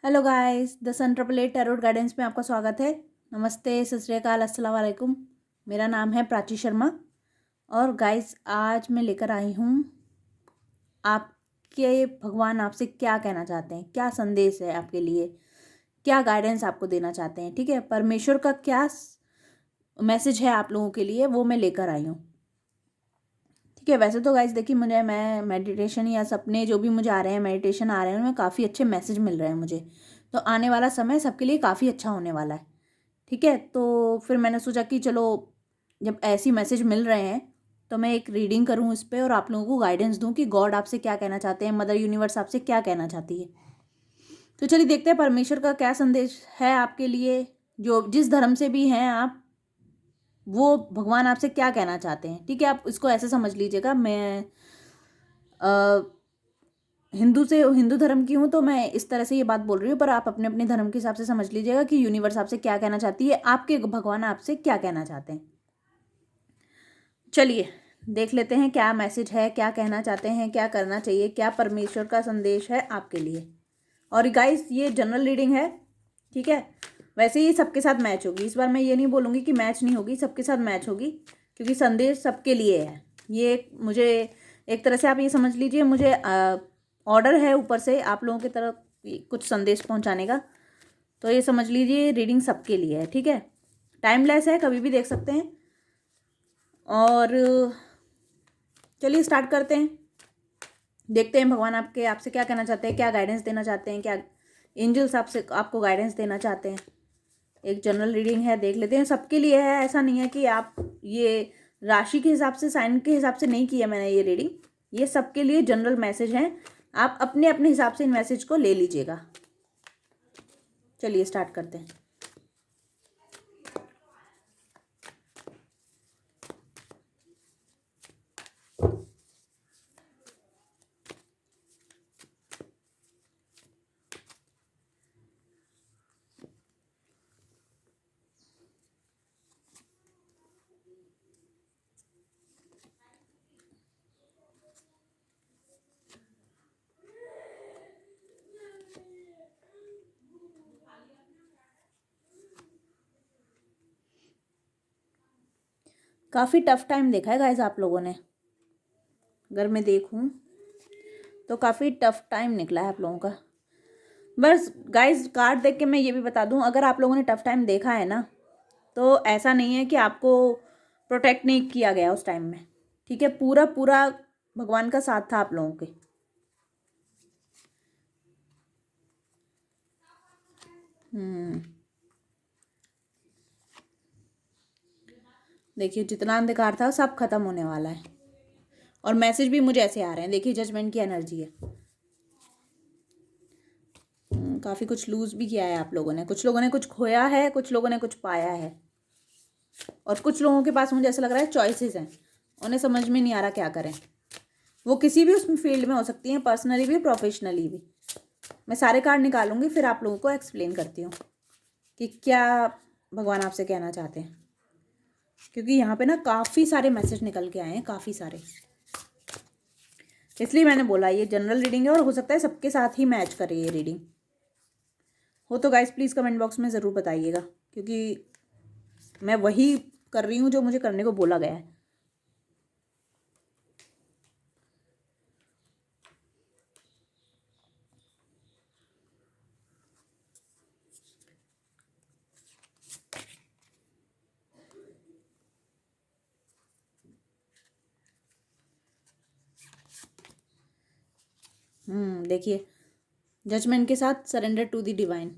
Hello guys, the sun triple eight tarot guidance में आपका स्वागत है। नमस्ते, सत श्री अकाल, अस्सलाम वालेकुम। मेरा नाम है प्राची शर्मा और गाइस आज मैं लेकर आई हूँ आपके भगवान आपसे क्या कहना चाहते हैं, क्या संदेश है आपके लिए, क्या गाइडेंस आपको देना चाहते हैं। ठीक है, परमेश्वर का क्या मैसेज है आप लोगों के लिए, वो मैं लेकर आई हूँ। ठीक है, वैसे तो गाइस देखिए, मैं मेडिटेशन या सपने जो भी मुझे आ रहे हैं, मेडिटेशन आ रहे हैं, उनमें काफ़ी अच्छे मैसेज मिल रहे हैं मुझे। तो आने वाला समय सबके लिए काफ़ी अच्छा होने वाला है। ठीक है, तो फिर मैंने सोचा कि चलो, जब ऐसी मैसेज मिल रहे हैं तो मैं एक रीडिंग करूं इस पे और आप लोगों को गाइडेंस दूं कि गॉड आपसे क्या कहना चाहते हैं, मदर यूनिवर्स आपसे क्या कहना चाहती है। तो चलिए देखते हैं परमेश्वर का क्या संदेश है आपके लिए। जो जिस धर्म से भी हैं आप, वो भगवान आपसे क्या कहना चाहते हैं। ठीक है, आप इसको ऐसे समझ लीजिएगा, मैं हिंदू धर्म की हूँ तो मैं इस तरह से ये बात बोल रही हूँ, पर आप अपने अपने धर्म के हिसाब से समझ लीजिएगा कि यूनिवर्स आपसे क्या कहना चाहती है, आपके भगवान आपसे क्या कहना चाहते हैं। चलिए देख लेते हैं क्या मैसेज है, क्या कहना चाहते हैं, क्या करना चाहिए, क्या परमेश्वर का संदेश है आपके लिए। और गाइस ये जनरल रीडिंग है। ठीक है, वैसे ही सबके साथ मैच होगी। इस बार मैं ये नहीं बोलूँगी कि मैच नहीं होगी, सबके साथ मैच होगी, क्योंकि संदेश सबके लिए है। ये मुझे एक तरह से आप ये समझ लीजिए, मुझे ऑर्डर है ऊपर से आप लोगों की तरफ कुछ संदेश पहुंचाने का। तो ये समझ लीजिए रीडिंग सबके लिए है। ठीक है, टाइमलेस है, कभी भी देख सकते हैं। और चलिए स्टार्ट करते हैं, देखते हैं भगवान आपसे क्या कहना चाहते हैं, क्या गाइडेंस देना चाहते हैं, क्या एंजल्स आपसे आपको गाइडेंस देना चाहते हैं। एक जनरल रीडिंग है, देख लेते हैं, सबके लिए है। ऐसा नहीं है कि आप ये राशि के हिसाब से, साइन के हिसाब से नहीं किया मैंने ये रीडिंग। ये सबके लिए जनरल मैसेज है, आप अपने अपने हिसाब से इन मैसेज को ले लीजिएगा। चलिए स्टार्ट करते हैं। काफ़ी टफ टाइम देखा है गाइस आप लोगों ने। अगर मैं देखूं तो काफ़ी टफ टाइम निकला है आप लोगों का। बस गाइस कार्ड देख के मैं ये भी बता दूं, अगर आप लोगों ने टफ टाइम देखा है ना, तो ऐसा नहीं है कि आपको प्रोटेक्ट नहीं किया गया उस टाइम में। ठीक है, पूरा पूरा भगवान का साथ था आप लोगों के। देखिए जितना अंधकार था सब खत्म होने वाला है। और मैसेज भी मुझे ऐसे आ रहे हैं, देखिए जजमेंट की एनर्जी है। काफ़ी कुछ लूज भी किया है आप लोगों ने, कुछ लोगों ने कुछ खोया है, कुछ लोगों ने कुछ पाया है। और कुछ लोगों के पास मुझे ऐसा लग रहा है चॉइसेस हैं, उन्हें समझ में नहीं आ रहा क्या करें। वो किसी भी उसमें फील्ड में हो सकती हैं, पर्सनली भी प्रोफेशनली भी। मैं सारे कार्ड निकालूंगी, फिर आप लोगों को एक्सप्लेन करती हूँ कि क्या भगवान आपसे कहना चाहते हैं। क्योंकि यहाँ पे ना काफ़ी सारे मैसेज निकल के आए हैं, काफ़ी सारे, इसलिए मैंने बोला ये जनरल रीडिंग है और हो सकता है सबके साथ ही मैच करे ये रीडिंग। हो तो गाइस प्लीज़ कमेंट बॉक्स में ज़रूर बताइएगा, क्योंकि मैं वही कर रही हूँ जो मुझे करने को बोला गया है। देखिए जजमेंट के साथ surrender to the divine.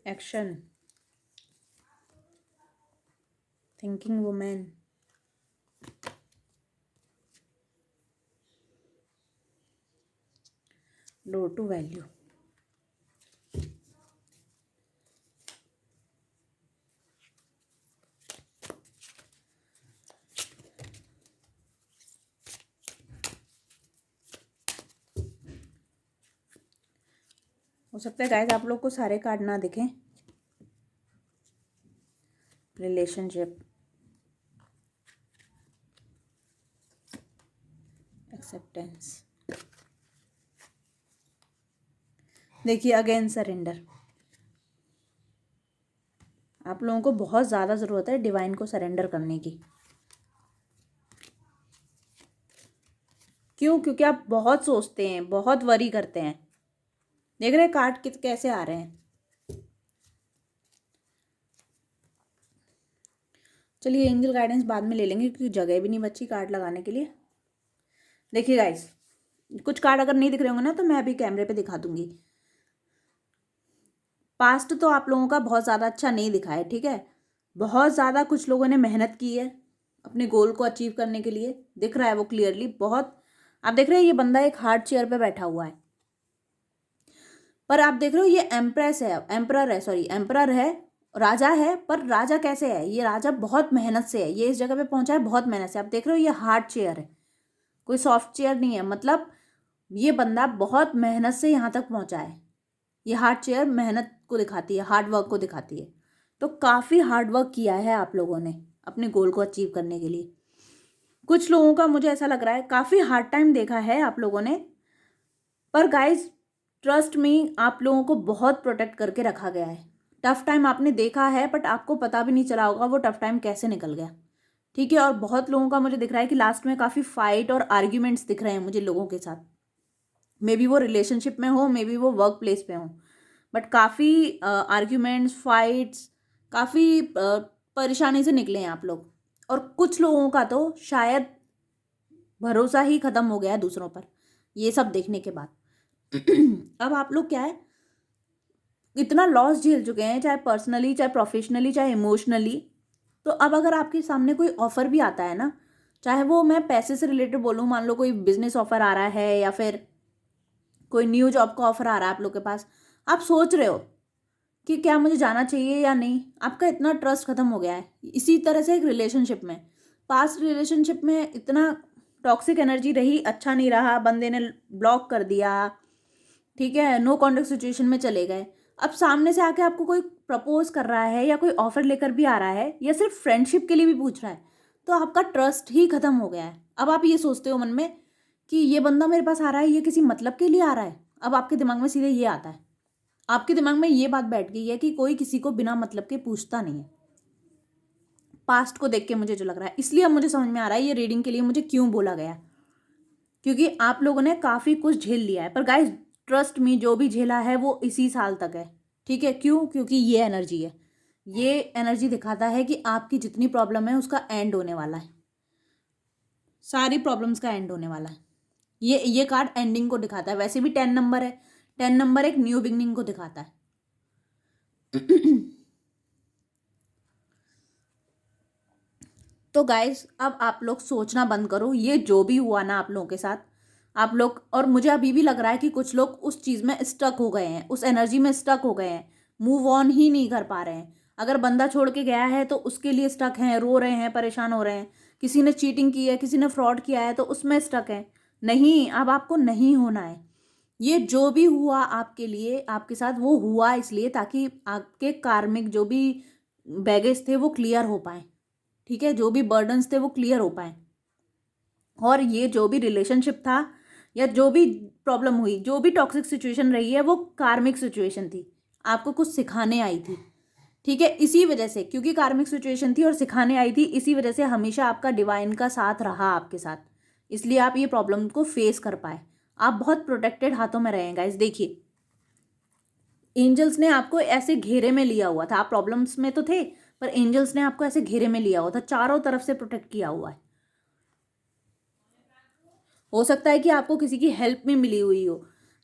Action, thinking women, door to value. हो सकता है गाइस आप लोग को सारे कार्ड ना दिखें। रिलेशनशिप, एक्सेप्टेंस, देखिए अगेन सरेंडर। आप लोगों को बहुत ज़्यादा ज़रूरत है डिवाइन को सरेंडर करने की। क्यों? क्योंकि आप बहुत सोचते हैं, बहुत वरी करते हैं। देख रहे हैं कार्ड कैसे आ रहे हैं। चलिए एंजल गाइडेंस बाद में ले लेंगे क्योंकि जगह भी नहीं बची कार्ड लगाने के लिए। देखिए गाइस, कुछ कार्ड अगर नहीं दिख रहे होंगे ना तो मैं अभी कैमरे पे दिखा दूंगी। पास्ट तो आप लोगों का बहुत ज़्यादा अच्छा नहीं दिखा है, ठीक है। बहुत ज़्यादा कुछ लोगों ने मेहनत की है अपने गोल को अचीव करने के लिए, दिख रहा है वो क्लियरली। बहुत आप देख रहे हैं ये बंदा एक हार्ड चेयर पे बैठा हुआ है, पर आप देख रहे हो ये एम्प्रेस है, एम्परर है, सॉरी एम्परर है, राजा है। पर राजा कैसे है? ये राजा बहुत मेहनत से है, ये इस जगह पे पहुंचा है बहुत मेहनत से। आप देख रहे हो ये हार्ड चेयर है, कोई सॉफ्ट चेयर नहीं है। मतलब ये बंदा बहुत मेहनत से यहाँ तक पहुंचा है। ये हार्ड चेयर मेहनत को दिखाती है, हार्ड वर्क को दिखाती है। तो काफ़ी हार्ड वर्क किया है आप लोगों ने अपने गोल को अचीव करने के लिए। कुछ लोगों का मुझे ऐसा लग रहा है काफ़ी हार्ड टाइम देखा है आप लोगों ने, पर गाइज ट्रस्ट मी, आप लोगों को बहुत प्रोटेक्ट करके रखा गया है। टफ टाइम आपने देखा है बट आपको पता भी नहीं चला होगा वो टफ टाइम कैसे निकल गया, ठीक है। और बहुत लोगों का मुझे दिख रहा है कि लास्ट में काफ़ी फाइट और आर्ग्यूमेंट्स दिख रहे हैं मुझे लोगों के साथ। मे बी वो रिलेशनशिप में हो, मे बी वो वर्क प्लेस पे हो, बट काफ़ी आर्ग्यूमेंट्स, फाइट्स, काफ़ी परेशानी से निकले हैं आप लोग। और कुछ लोगों का तो शायद भरोसा ही ख़त्म हो गया है दूसरों पर, ये सब देखने के बाद। अब आप लोग क्या है, इतना लॉस झेल चुके हैं, चाहे पर्सनली, चाहे प्रोफेशनली, चाहे इमोशनली। तो अब अगर आपके सामने कोई ऑफ़र भी आता है ना, चाहे वो मैं पैसे से रिलेटेड बोलूँ, मान लो कोई बिजनेस ऑफ़र आ रहा है या फिर कोई न्यू जॉब का ऑफ़र आ रहा है आप लोग के पास, आप सोच रहे हो कि क्या मुझे जाना चाहिए या नहीं। आपका इतना ट्रस्ट खत्म हो गया है। इसी तरह से एक रिलेशनशिप में, पास्ट रिलेशनशिप में इतना टॉक्सिक एनर्जी रही, अच्छा नहीं रहा, बंदे ने ब्लॉक कर दिया, ठीक है, नो कॉन्टेक्ट सिचुएशन में चले गए। अब सामने से आके आपको कोई प्रपोज कर रहा है या कोई ऑफर लेकर भी आ रहा है या सिर्फ फ्रेंडशिप के लिए भी पूछ रहा है, तो आपका ट्रस्ट ही खत्म हो गया है। अब आप ये सोचते हो मन में कि ये बंदा मेरे पास आ रहा है, ये किसी मतलब के लिए आ रहा है। अब आपके दिमाग में सीधे ये आता है, आपके दिमाग में ये बात बैठ गई है कि कोई किसी को बिना मतलब के पूछता नहीं है। पास्ट को देख के मुझे जो लग रहा है, इसलिए अब मुझे समझ में आ रहा है ये रीडिंग के लिए मुझे क्यों बोला गया, क्योंकि आप लोगों ने काफ़ी कुछ झेल लिया है। पर गाइस ट्रस्ट मी, जो भी झेला है वो इसी साल तक है, ठीक है। क्यों? क्योंकि ये एनर्जी है, ये एनर्जी दिखाता है कि आपकी जितनी प्रॉब्लम है उसका एंड होने वाला है, सारी प्रॉब्लम्स का एंड होने वाला है। ये कार्ड एंडिंग को दिखाता है। वैसे भी 10 नंबर है, 10 नंबर एक न्यू बिगनिंग को दिखाता है। तो गाइस अब आप लोग सोचना बंद करो, ये जो भी हुआ ना आप लोगों के साथ, आप लोग, और मुझे अभी भी लग रहा है कि कुछ लोग उस चीज़ में स्टक हो गए हैं, उस एनर्जी में स्टक हो गए हैं, मूव ऑन ही नहीं कर पा रहे हैं। अगर बंदा छोड़ के गया है तो उसके लिए स्टक हैं, रो रहे हैं, परेशान हो रहे हैं। किसी ने चीटिंग की है, किसी ने फ्रॉड किया है तो उसमें स्टक है। नहीं, अब आपको नहीं होना है। ये जो भी हुआ आपके लिए, आपके साथ, वो हुआ इसलिए ताकि आपके कार्मिक जो भी बैगेज थे वो क्लियर हो पाए, ठीक है, जो भी बर्डन्स थे वो क्लियर हो पाए। और ये जो भी रिलेशनशिप था या जो भी प्रॉब्लम हुई, जो भी टॉक्सिक सिचुएशन रही है, वो कार्मिक सिचुएशन थी, आपको कुछ सिखाने आई थी, ठीक है। इसी वजह से, क्योंकि कार्मिक सिचुएशन थी और सिखाने आई थी, इसी वजह से हमेशा आपका डिवाइन का साथ रहा आपके साथ, इसलिए आप ये प्रॉब्लम को फेस कर पाए। आप बहुत प्रोटेक्टेड हाथों में रहें गाइस। देखिए एंजल्स ने आपको ऐसे घेरे में लिया हुआ था, आप प्रॉब्लम्स में तो थे पर एंजल्स ने आपको ऐसे घेरे में लिया हुआ था, चारों तरफ से प्रोटेक्ट किया हुआ है। हो सकता है कि आपको किसी की हेल्प में मिली हुई हो,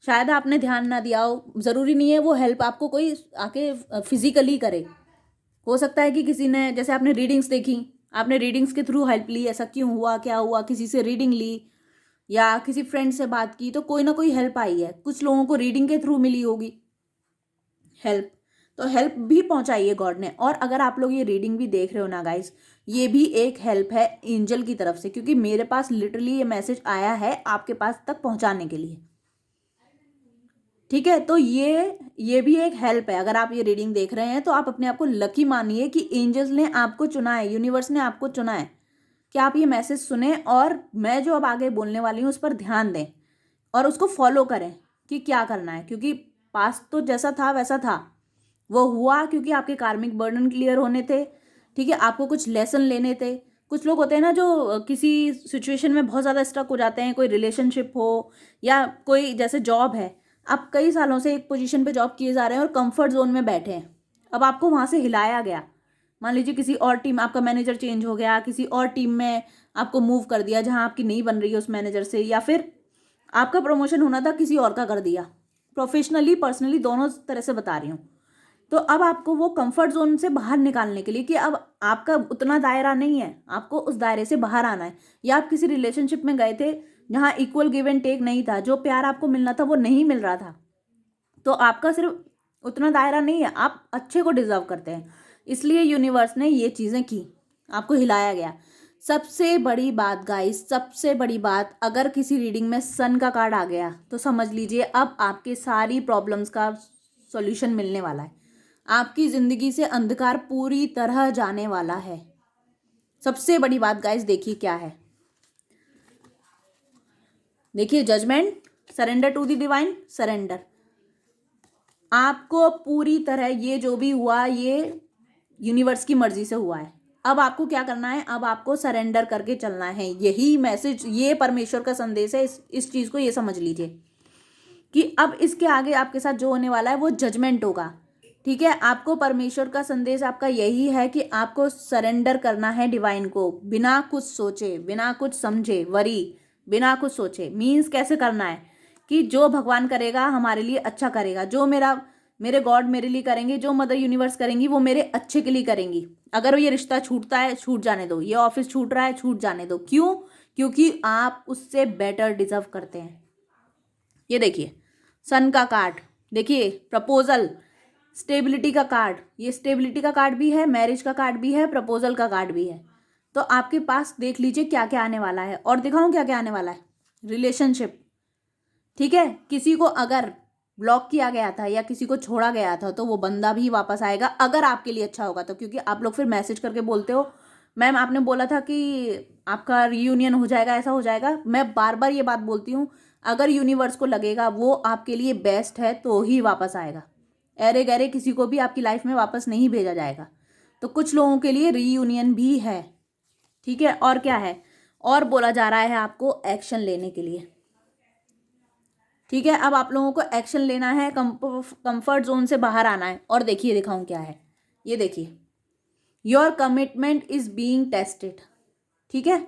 शायद आपने ध्यान ना दिया हो, ज़रूरी नहीं है वो हेल्प आपको कोई आके फिजिकली करे। हो सकता है कि किसी ने, जैसे आपने रीडिंग्स देखी, आपने रीडिंग्स के थ्रू हेल्प ली, ऐसा क्यों हुआ, क्या हुआ, किसी से रीडिंग ली या किसी फ्रेंड से बात की, तो कोई ना कोई हेल्प आई है। कुछ लोगों को रीडिंग के थ्रू मिली होगी हेल्प, तो हेल्प भी पहुंचाई है गॉड ने। और अगर आप लोग ये रीडिंग भी देख रहे हो ना गाइस, ये भी एक हेल्प है एंजल की तरफ से, क्योंकि मेरे पास लिटरली ये मैसेज आया है आपके पास तक पहुंचाने के लिए। ठीक है, तो ये भी एक हेल्प है। अगर आप ये रीडिंग देख रहे हैं तो आप अपने आप को लकी मानिए कि एंजल्स ने आपको चुना है, यूनिवर्स ने आपको चुना है कि आप ये मैसेज सुने और मैं जो अब आगे बोलने वाली हूँ उस पर ध्यान दें और उसको फॉलो करें कि क्या करना है। क्योंकि पास्ट तो जैसा था वैसा था, वो हुआ क्योंकि आपके कार्मिक बर्डन क्लियर होने थे। ठीक है, आपको कुछ लेसन लेने थे। कुछ लोग होते हैं ना जो किसी सिचुएशन में बहुत ज़्यादा स्टक हो जाते हैं, कोई रिलेशनशिप हो या कोई जैसे जॉब है, आप कई सालों से एक पोजीशन पे जॉब किए जा रहे हैं और कंफर्ट जोन में बैठे हैं। अब आपको वहाँ से हिलाया गया, मान लीजिए किसी और टीम, आपका मैनेजर चेंज हो गया, किसी और टीम में आपको मूव कर दिया जहाँ आपकी नहीं बन रही है उस मैनेजर से, या फिर आपका प्रमोशन होना था किसी और का कर दिया। प्रोफेशनली पर्सनली दोनों तरह से बता रही हूँ। तो अब आपको वो कंफर्ट जोन से बाहर निकालने के लिए कि अब आपका उतना दायरा नहीं है, आपको उस दायरे से बाहर आना है। या आप किसी रिलेशनशिप में गए थे जहाँ इक्वल गिव एंड टेक नहीं था, जो प्यार आपको मिलना था वो नहीं मिल रहा था, तो आपका सिर्फ उतना दायरा नहीं है, आप अच्छे को डिजर्व करते हैं। इसलिए यूनिवर्स ने ये चीज़ें की, आपको हिलाया गया। सबसे बड़ी बात गाइस, सबसे बड़ी बात, अगर किसी रीडिंग में सन का कार्ड आ गया तो समझ लीजिए अब आपके सारी प्रॉब्लम्स का सॉल्यूशन मिलने वाला है। आपकी ज़िंदगी से अंधकार पूरी तरह जाने वाला है। सबसे बड़ी बात गाइस देखिए क्या है, देखिए judgement, surrender to the divine, surrender. आपको पूरी तरह ये जो भी हुआ ये यूनिवर्स की मर्जी से हुआ है। अब आपको क्या करना है, अब आपको सरेंडर करके चलना है। यही मैसेज, ये परमेश्वर का संदेश है। इस चीज़ को ये समझ लीजिए कि अब इसके आगे आपके साथ जो होने वाला है वो जजमेंट होगा। ठीक है, आपको परमेश्वर का संदेश आपका यही है कि आपको सरेंडर करना है डिवाइन को, बिना कुछ सोचे, बिना कुछ समझे, वरी, बिना कुछ सोचे। मीन्स कैसे करना है कि जो भगवान करेगा हमारे लिए अच्छा करेगा, जो मेरे गॉड मेरे लिए करेंगे, जो मदर यूनिवर्स करेंगी वो मेरे अच्छे के लिए करेंगी। अगर ये रिश्ता छूटता है छूट जाने दो, ये ऑफिस छूट रहा है छूट जाने दो। क्यों? क्योंकि आप उससे बेटर डिजर्व करते हैं। ये देखिए सन का कार्ड, देखिए प्रपोजल, स्टेबिलिटी का कार्ड, ये स्टेबिलिटी का कार्ड भी है, मैरिज का कार्ड भी है, प्रपोजल का कार्ड भी है। तो आपके पास देख लीजिए क्या क्या आने वाला है, और दिखाऊं क्या क्या आने वाला है। रिलेशनशिप, ठीक है, किसी को अगर ब्लॉक किया गया था या किसी को छोड़ा गया था तो वो बंदा भी वापस आएगा, अगर आपके लिए अच्छा होगा तो। क्योंकि आप लोग फिर मैसेज करके बोलते हो मैम आपने बोला था कि आपका रीयूनियन हो जाएगा, ऐसा हो जाएगा। मैं बार बार ये बात बोलती हूँ, अगर यूनिवर्स को लगेगा वो आपके लिए बेस्ट है तो ही वापस आएगा। अरे गहरे किसी को भी आपकी लाइफ में वापस नहीं भेजा जाएगा। तो कुछ लोगों के लिए रीयूनियन भी है। ठीक है, और क्या है, और बोला जा रहा है आपको एक्शन लेने के लिए। ठीक है, अब आप लोगों को एक्शन लेना है, कंफर्ट जोन से बाहर आना है। और देखिए दिखाऊं क्या है, ये देखिए, your commitment is being tested. ठीक है,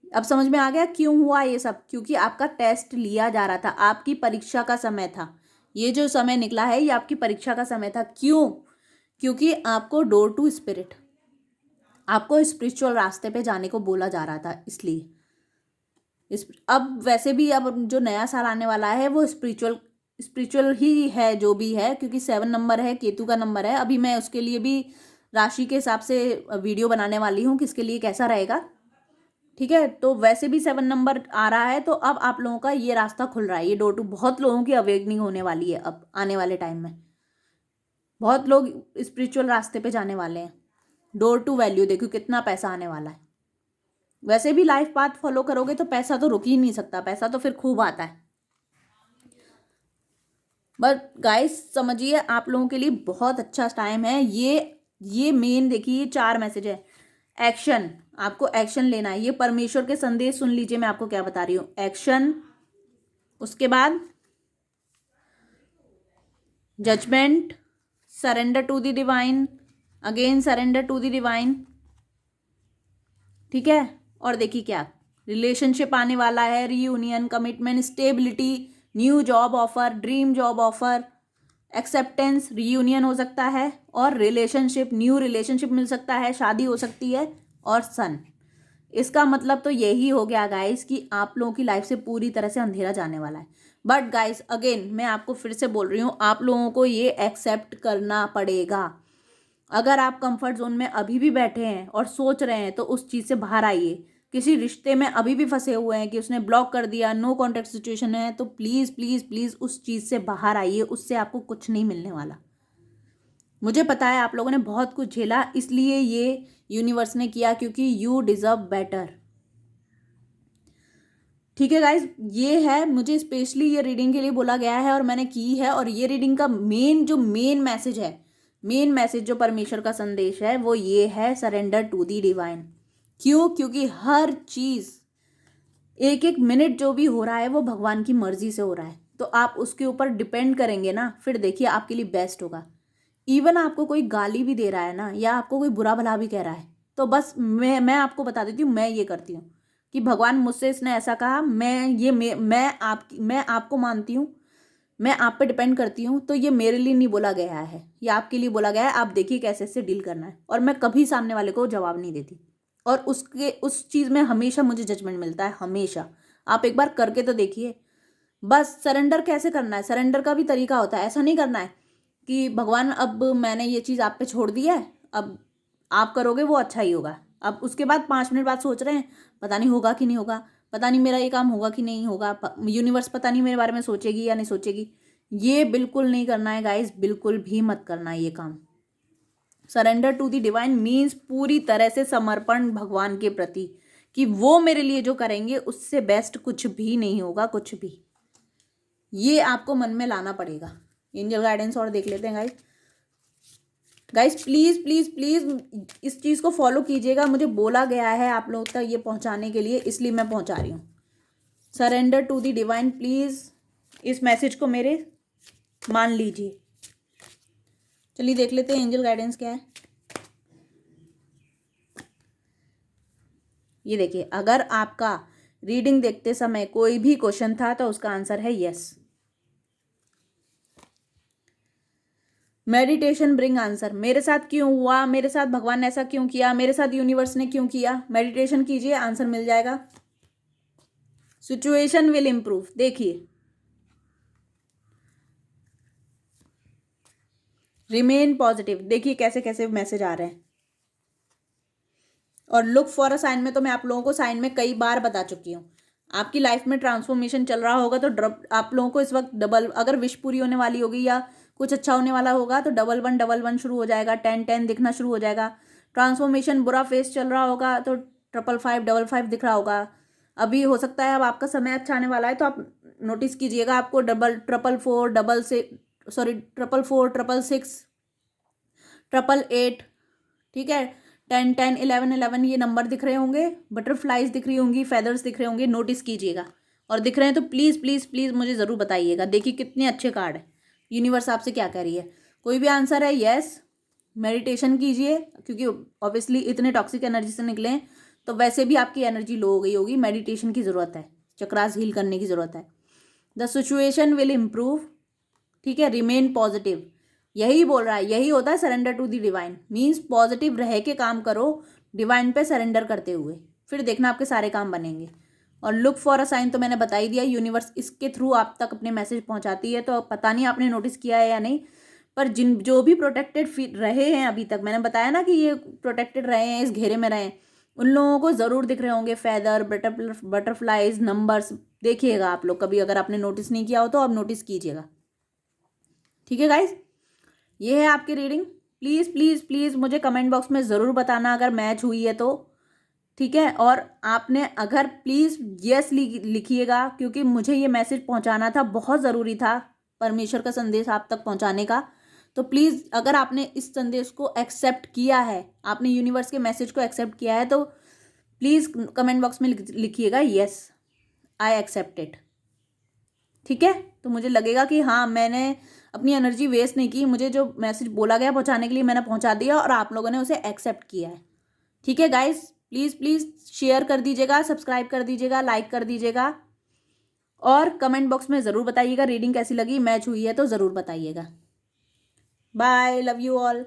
अब समझ में आ गया क्यों हुआ ये सब, क्योंकि आपका टेस्ट लिया जा रहा था, आपकी परीक्षा का समय था। ये जो समय निकला है ये आपकी परीक्षा का समय था। क्यों? क्योंकि आपको डोर टू स्पिरिट, आपको स्पिरिचुअल रास्ते पे जाने को बोला जा रहा था। इसलिए अब वैसे भी अब जो नया साल आने वाला है वो स्पिरिचुअल ही है जो भी है, क्योंकि 7 नंबर है, केतु का नंबर है। अभी मैं उसके लिए भी राशि के हिसाब से वीडियो बनाने वाली हूँ किसके लिए कैसा रहेगा। ठीक है, तो वैसे भी 7 नंबर आ रहा है, तो अब आप लोगों का ये रास्ता खुल रहा है, ये डोर टू, बहुत लोगों की अवेकनिंग होने वाली है अब आने वाले टाइम में। बहुत लोग स्पिरिचुअल रास्ते पे जाने वाले हैं। डोर टू वैल्यू देखो कितना पैसा आने वाला है। वैसे भी लाइफ पाथ फॉलो करोगे तो पैसा तो रुक ही नहीं सकता, पैसा तो फिर खूब आता है। बट गाइस समझिए आप लोगों के लिए बहुत अच्छा टाइम है। ये मेन देखिए 4 मैसेज है। एक्शन, आपको एक्शन लेना है। ये परमेश्वर के संदेश सुन लीजिए, मैं आपको क्या बता रही हूँ। एक्शन, उसके बाद judgement, surrender to the divine, again surrender to the divine. ठीक है, और देखिए क्या रिलेशनशिप आने वाला है, reunion, commitment, stability, new job offer, dream job offer, acceptance, reunion हो सकता है, और रिलेशनशिप, न्यू रिलेशनशिप मिल सकता है, शादी हो सकती है, और सन। इसका मतलब तो यही हो गया गाइस कि आप लोगों की लाइफ से पूरी तरह से अंधेरा जाने वाला है। बट गाइस अगेन मैं आपको फिर से बोल रही हूँ, आप लोगों को ये एक्सेप्ट करना पड़ेगा। अगर आप कंफर्ट जोन में अभी भी बैठे हैं और सोच रहे हैं तो उस चीज़ से बाहर आइए किसी रिश्ते में अभी भी फंसे हुए हैं कि उसने ब्लॉक कर दिया, नो कॉन्टैक्ट सिचुएशन है, तो प्लीज़ प्लीज़ प्लीज़ उस चीज़ से बाहर आइए, उससे आपको कुछ नहीं मिलने वाला। मुझे पता है आप लोगों ने बहुत कुछ झेला, इसलिए ये यूनिवर्स ने किया, क्योंकि यू डिज़र्व बेटर। ठीक है गाइज, ये है, मुझे स्पेशली ये रीडिंग के लिए बोला गया है और मैंने की है। और ये रीडिंग का मेन मैसेज है, मेन मैसेज जो परमेश्वर का संदेश है वो ये है, सरेंडर टू दी डिवाइन। क्यों? क्योंकि हर चीज़, एक एक मिनट जो भी हो रहा है वो भगवान की मर्जी से हो रहा है, तो आप उसके ऊपर डिपेंड करेंगे ना, फिर देखिए आपके लिए बेस्ट होगा। इवन आपको कोई गाली भी दे रहा है ना, या आपको कोई बुरा भला भी कह रहा है, तो बस मैं आपको बता देती हूँ, मैं ये करती हूँ कि भगवान मुझसे इसने ऐसा कहा, मैं आपको मानती हूँ, मैं आप पे डिपेंड करती हूँ, तो ये मेरे लिए नहीं बोला गया है, ये आपके लिए बोला गया है, आप देखिए कैसे इससे डील करना है। और मैं कभी सामने वाले को जवाब नहीं देती, और उस चीज़ में हमेशा मुझे जजमेंट मिलता है, हमेशा। आप एक बार करके तो देखिए। बस सरेंडर कैसे करना है, सरेंडर का भी तरीका होता है। ऐसा नहीं करना है कि भगवान अब मैंने ये चीज़ आप पे छोड़ दी है, अब आप करोगे वो अच्छा ही होगा। अब उसके बाद 5 मिनट बाद सोच रहे हैं पता नहीं होगा कि नहीं होगा, पता नहीं मेरा ये काम होगा कि नहीं होगा, यूनिवर्स पता नहीं मेरे बारे में सोचेगी या नहीं सोचेगी। ये बिल्कुल नहीं करना है गाइस, बिल्कुल भी मत करना है ये काम। Surrender to the divine means पूरी तरह से समर्पण भगवान के प्रति, कि वो मेरे लिए जो करेंगे उससे बेस्ट कुछ भी नहीं होगा, कुछ भी। ये आपको मन में लाना पड़ेगा। एंजल गाइडेंस और देख लेते हैं guys. Guys please please please इस चीज़ को फॉलो कीजिएगा, मुझे बोला गया है आप लोग तक ये पहुंचाने के लिए, इसलिए मैं पहुंचा रही हूँ। Surrender to the divine, please इस मैसेज को मेरे मान लीजिए। चलिए देख लेते हैं एंजल गाइडेंस क्या है। ये देखिए, अगर आपका रीडिंग देखते समय कोई भी क्वेश्चन था तो उसका आंसर है यस। Meditation bring answer. मेरे साथ क्यों हुआ, मेरे साथ भगवान ने ऐसा क्यों किया, मेरे साथ यूनिवर्स ने क्यों किया, मेडिटेशन कीजिए, आंसर मिल जाएगा। सिचुएशन विल इम्प्रूव, देखिए रिमेन पॉजिटिव, देखिए कैसे कैसे मैसेज आ रहे हैं। और लुक फॉर अ साइन में तो मैं आप लोगों को साइन में कई बार बता चुकी हूँ। आपकी लाइफ में ट्रांसफॉर्मेशन चल रहा होगा तो आप लोगों को इस वक्त डबल, अगर विश पूरी होने वाली होगी या कुछ अच्छा होने वाला होगा तो 1111 शुरू हो जाएगा, 1010 दिखना शुरू हो जाएगा। ट्रांसफॉर्मेशन बुरा फेस चल रहा होगा तो 555 दिख रहा होगा। अभी हो सकता है अब आपका समय अच्छा आने वाला है, तो आप नोटिस कीजिएगा आपको 444 888 ठीक है, 1010 11 11 ये नंबर दिख रहे होंगे, बटरफ्लाइज दिख रही होंगी, फेदर्स दिख रहे होंगे, नोटिस कीजिएगा। और दिख रहे हैं तो प्लीज़ प्लीज़ प्लीज़ मुझे ज़रूर बताइएगा। देखिए कितने अच्छे कार्ड है, यूनिवर्स आपसे क्या कह रही है। कोई भी आंसर है यस, मेडिटेशन कीजिए, क्योंकि ऑब्वियसली इतने टॉक्सिक एनर्जी से निकले हैं तो वैसे भी आपकी एनर्जी लो हो गई होगी, मेडिटेशन की ज़रूरत है, चक्रास हील करने की ज़रूरत है। द सिचुएशन विल इम्प्रूव, ठीक है, रिमेन पॉजिटिव, यही बोल रहा है, यही होता है surrender to the divine. Means positive रह के काम करो डिवाइन पे सरेंडर करते हुए, फिर देखना आपके सारे काम बनेंगे। और लुक फॉर अ साइन तो मैंने बता ही दिया, यूनिवर्स इसके थ्रू आप तक अपने मैसेज पहुंचाती है, तो पता नहीं आपने नोटिस किया है या नहीं, पर जो भी प्रोटेक्टेड रहे हैं अभी तक, मैंने बताया ना कि ये प्रोटेक्टेड रहे हैं, इस घेरे में रहे हैं, उन लोगों को ज़रूर दिख रहे होंगे फेदर, बटरफ्लाइज, नंबर्स। देखिएगा आप लोग, कभी अगर आपने नोटिस नहीं किया हो तो अब नोटिस कीजिएगा। ठीक है गाइज, ये है आपकी रीडिंग। प्लीज़ प्लीज़ प्लीज़ मुझे कमेंट बॉक्स में ज़रूर बताना अगर मैच हुई है तो, ठीक है। और आपने अगर प्लीज़ यस लिखिएगा, क्योंकि मुझे ये मैसेज पहुंचाना था, बहुत ज़रूरी था परमेश्वर का संदेश आप तक पहुंचाने का। तो प्लीज़ अगर आपने इस संदेश को एक्सेप्ट किया है, आपने यूनिवर्स के मैसेज को एक्सेप्ट किया है, तो प्लीज़ कमेंट बॉक्स में लिखिएगा यस आई एक्सेप्ट इट। ठीक है, तो मुझे लगेगा कि हाँ मैंने अपनी एनर्जी वेस्ट नहीं की, मुझे जो मैसेज बोला गया पहुंचाने के लिए मैंने पहुंचा दिया और आप लोगों ने उसे एक्सेप्ट किया है। ठीक है गाइस, प्लीज़ प्लीज़ शेयर कर दीजिएगा, सब्सक्राइब कर दीजिएगा, लाइक कर दीजिएगा, और कमेंट बॉक्स में ज़रूर बताइएगा रीडिंग कैसी लगी, मैच हुई है तो ज़रूर बताइएगा। Bye, love you all.